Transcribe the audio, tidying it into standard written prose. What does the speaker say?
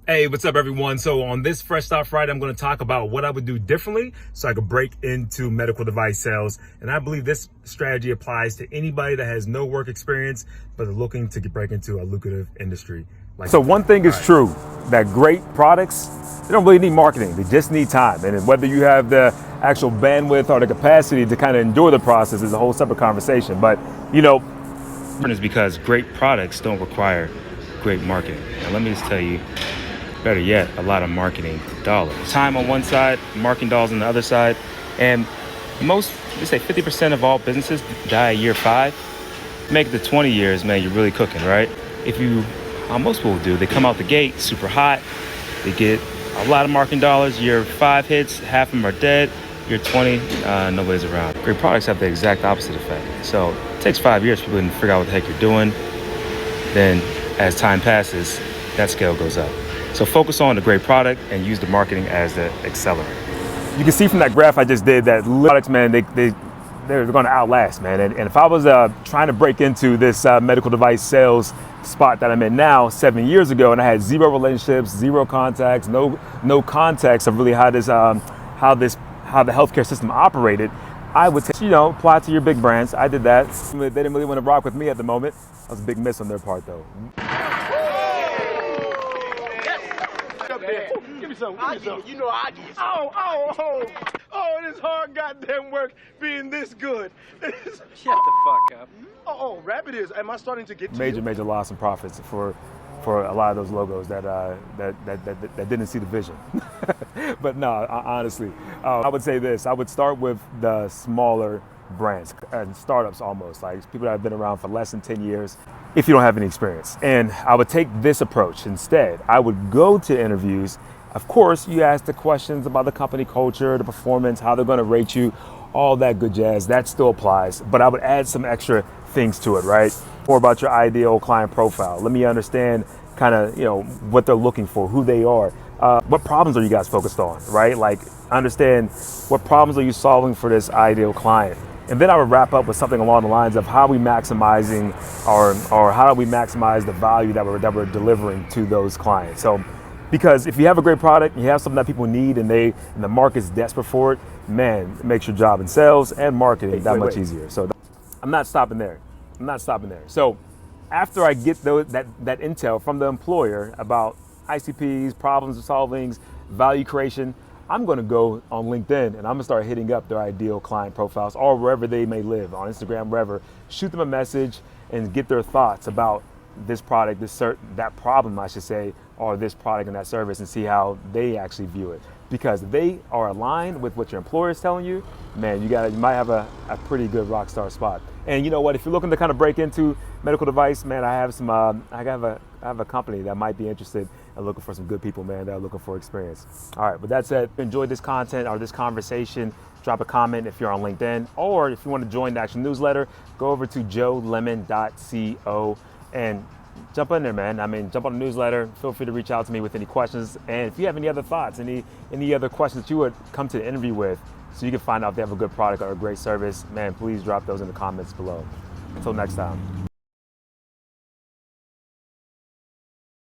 Hey, what's up, everyone? So on this Fresh Thought Friday, I'm going to talk about what I would do differently so I could break into medical device sales. And I believe this strategy applies to anybody that has no work experience but are looking to break into a lucrative industry. So one thing is true, that great products, they don't really need marketing. They just need time. And whether you have the actual bandwidth or the capacity to kind of endure the process is a whole separate conversation. But, is because great products don't require great marketing. Now, let me just tell you, better yet, a lot of marketing dollars. Time on one side, marketing dollars on the other side. And most, they say 50% of all businesses die at year 5. Make it to 20 years, man, you're really cooking, right? How most people do, they come out the gate super hot. They get a lot of marketing dollars. Year 5 hits, half of them are dead. Year 20, nobody's around. Great products have the exact opposite effect. So it takes 5 years for people to figure out what the heck you're doing. Then as time passes, that scale goes up. So focus on the great product and use the marketing as the accelerator. You can see from that graph I just did that products, man, they're going to outlast, man. And if I was trying to break into this medical device sales spot that I'm in now 7 years ago, and I had zero relationships, zero contacts, no context of really how the healthcare system operated, I would apply to your big brands. I did that. They didn't really want to rock with me at the moment. That was a big miss on their part, though. Give me some. You know I get some. Oh, this hard goddamn work being this good. Shut the fuck up. Oh, rap it is. Am I starting to get to Major loss in profits for a lot of those logos that didn't see the vision. But no, honestly, I would say this. I would start with the smaller brands and startups, almost like people that have been around for less than 10 years if you don't have any experience. And I would take this approach instead. I would go to interviews. Of course, you ask the questions about the company culture, the performance, how they're going to rate you, all that good jazz. That still applies, but I would add some extra things to it, right? More about your ideal client profile. Let me understand kind of, what they're looking for, who they are. What problems are you guys focused on, right? Like, understand what problems are you solving for this ideal client. And then I would wrap up with something along the lines of how we maximizing or how do we maximize the value that we're delivering to those clients. So, because if you have a great product, you have something that people need and the market's desperate for it, man, it makes your job in sales and marketing that much easier. So I'm not stopping there. So after I get that intel from the employer about ICPs, problem solving, value creation, I'm going to go on LinkedIn and I'm going to start hitting up their ideal client profiles or wherever they may live, on Instagram, wherever. Shoot them a message and get their thoughts about this product, that problem, I should say, or this product and that service, and see how they actually view it. Because if they are aligned with what your employer is telling you, man, you might have a pretty good rock star spot. And you know what? If you're looking to kind of break into medical device, man, I have a company that might be interested in looking for some good people, man, that are looking for experience. All right, with that said, if you enjoyed this content or this conversation, drop a comment if you're on LinkedIn, or if you want to join the actual newsletter, go over to joelemon.co and jump in there, man. Jump on the newsletter. Feel free to reach out to me with any questions. And if you have any other thoughts, any other questions that you would come to the interview with, so you can find out if they have a good product or a great service, man, please drop those in the comments below. Until next time.